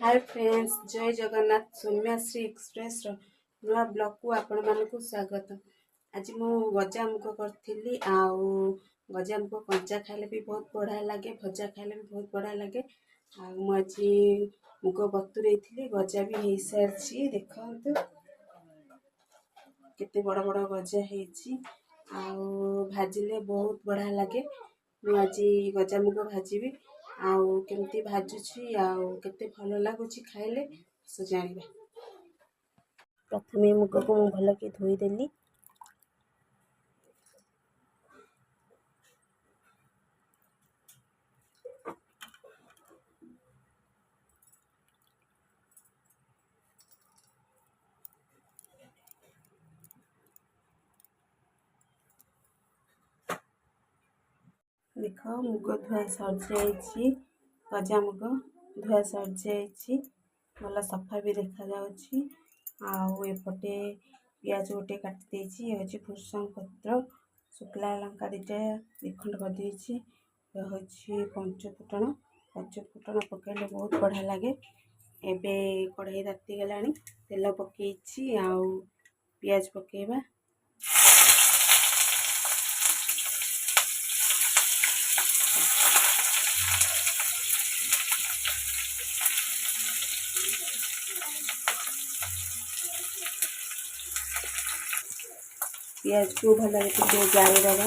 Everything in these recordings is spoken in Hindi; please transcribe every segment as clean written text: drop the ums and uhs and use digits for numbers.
हाय फ्रेंड्स, जय जगन्नाथ। सौम्याश्री एक्सप्रेस नुआ ब्लॉग को आपण मानक स्वागत। आज मु गजामुग करी गजामुग कंचा खाइले भी बहुत बढ़िया लगे, भजा खाइले भी बहुत बढ़िया लगे। आज मुग बतुरे गजा भी हो सारी। देखते केते बड़ बड़ गजा भाजिले बहुत बढ़िया लगे। मुझे गजामुग भाजी केमती भाजुची केते भल लगुच खाइले से जानिबे। प्रथमे मुग को भल कि धोईदेली। देख मुग धुआ सर गजा मुग धुआ सर भल सफा भी देखा जाउची। एपटे पियाज गोटे काटी हूँ भूसंग पत्र शुक्ला लंका दीटा दिखंड कर देछि। हूँ पंचफुटण पकड़े बहुत बढ़िया लगे। एबे कढ़ाई ताती गलानी, तेल पकईछि पियाज पकेबा। पियाज को भल जारी दबा।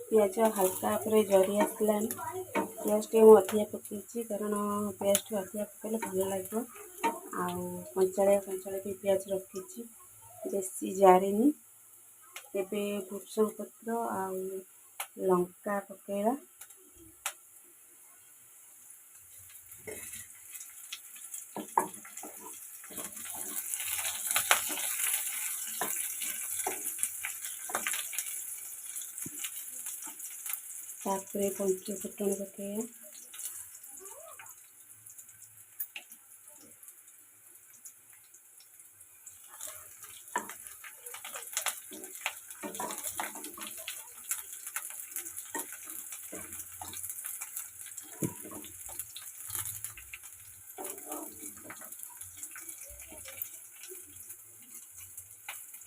पियाज हल्का पर जरी आसला। पियाज टे अधिका पकई कारण पियाज टे अधिका पकड़े भल लगे। कंचाड़िया भी पियाज रखी बेसी जारिनी। एबे भूसंग पत्र लंका पकेला। तापरे पंचफुटण पकेला।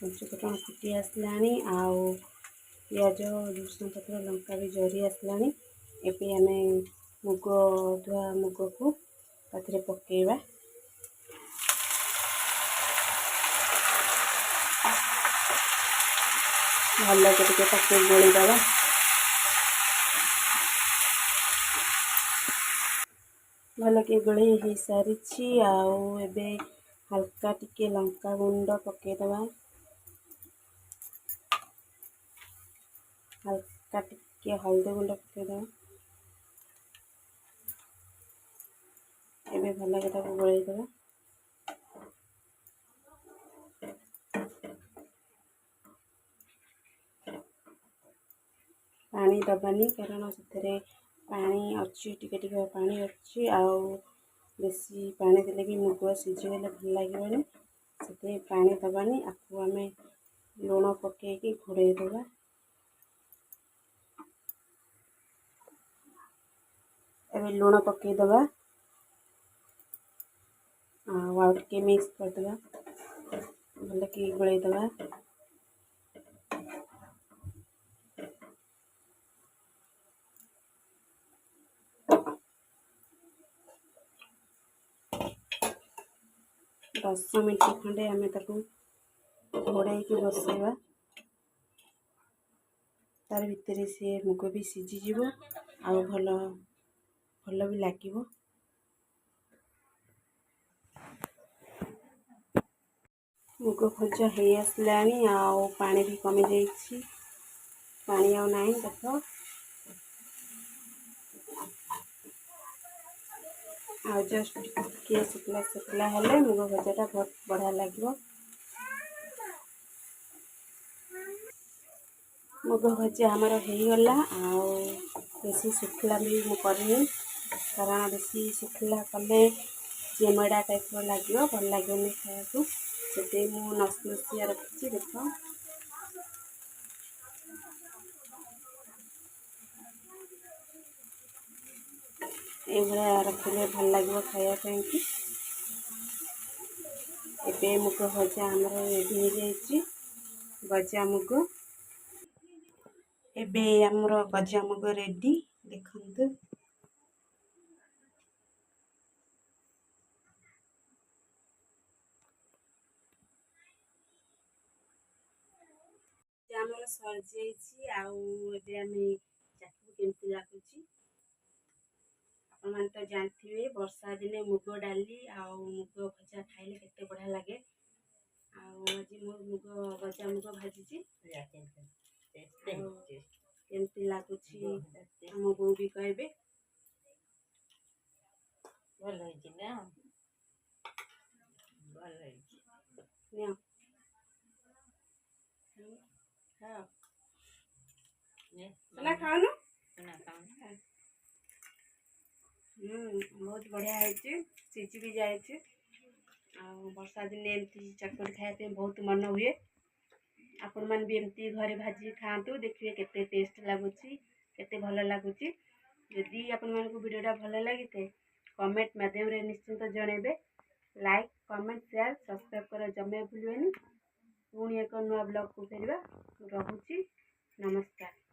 पंचफुटण फुटी आसला। पियाज भूसंग पत्र लंका भी जरी आसला। एबे आमे मुग धुआ मुग को ताथिरे पकेबा। भल के गोली दबा। भल के गोली हो सारी। एबे हल्का टिके लंका गुंड पकेदबा। हल्का टिके हल्दी गुंड पकेदबा। एबे भल के गोलई दबा। पानी दबानी कारण से पानी अच्छी टिके पानी अच्छी। बेसी पानी देले भी मुग सीझीगले भल लगे। से पानी दबानी। आपको आम लुण पकईकि घोड़े दबा। एबे लुण पकईदबा टे मिक्स करदबा। भल कि गोलई दबा। 10 मिनट खंडे आम घोड़ाई बसैबा। तार भितर से मुग भी सीझीज भल भल भी लगे। मुग भजा हो आसला। पानी भी कमी जाइए। पानी आ नहीं देख। जस्ट टिके शुक्ला शुक्ला हेले मुग भजाटा बहुत बढ़िया लगे। मुग भजा आमर होगला। बेसी शुखला भी मुझे कारण बेसी शुखला कले चेमड़ा टाइप लगे भल लगे खाया। ଏବେ ମୁଁ ନସିନସିଆ ରଖିଛି ଦେଖ। ଏଇଭଳିଆ ରଖିଲେ ଭଲ ଲାଗିବ ଖାଇବା ପାଇଁକି। ଏବେ ମୁଗ ଭଜା ଆମର ରେଡ଼ି ହେଇଯାଇଛି। ଗଜାମୁଗ, ଏବେ ଆମର ଗଜାମୁଗ ରେଡ଼ି ଦେଖନ୍ତୁ। ଆମର ସରିଯାଇଛି ଆଉ ଏବେ ଆମେ ଚାଖିବୁ କେମିତି ଲାଗୁଛି। ଆପଣମାନେ ତ ଜାଣିଥିବେ ବର୍ଷା ଦିନେ ମୁଗ ଡାଲି ଆଉ ମୁଗ ଭଜା ଖାଇଲେ କେତେ ବଢ଼ିଆ ଲାଗେ। ଆଉ ଆଜି ମୁଁ ଗଜାମୁଗ ଭାଜିଛି। ଆଉ କେମିତି ଲାଗୁଛି ଆମ ବୋଉ ବି କହିବେ। ଭଲ ହେଇଛି ନା? ଭଲ ହେଇଛି। ନିଅ ଖାଅ। ନା ଖାଉନୁ? ବହୁତ ବଢ଼ିଆ ହେଇଛି, ସିଝି ବି ଯାଇଛି। ଆଉ ବର୍ଷା ଦିନେ ଏମିତି ଚଟପଟି ଖାଇବା ପାଇଁ ବହୁତ ମନ ହୁଏ। ଆପଣମାନେ ବି ଏମିତି ଘରେ ଭାଜି ଖାଆନ୍ତୁ, ଦେଖିବେ କେତେ ଟେଷ୍ଟ ଲାଗୁଛି, କେତେ ଭଲ ଲାଗୁଛି। ଯଦି ଆପଣମାନଙ୍କୁ ଭିଡ଼ିଓଟା ଭଲ ଲାଗିଥାଏ କମେଣ୍ଟ ମାଧ୍ୟମରେ ନିଶ୍ଚିନ୍ତ ଜଣାଇବେ। ଲାଇକ୍, କମେଣ୍ଟ, ସେୟାର, ସବସ୍କ୍ରାଇବ୍ କରିବା ଜମା ଭୁଲିବେନି। ପୁଣି ଏକ ନୂଆ ବ୍ଲଗ୍କୁ ଫେରିବା। ରହୁଛି, ନମସ୍କାର।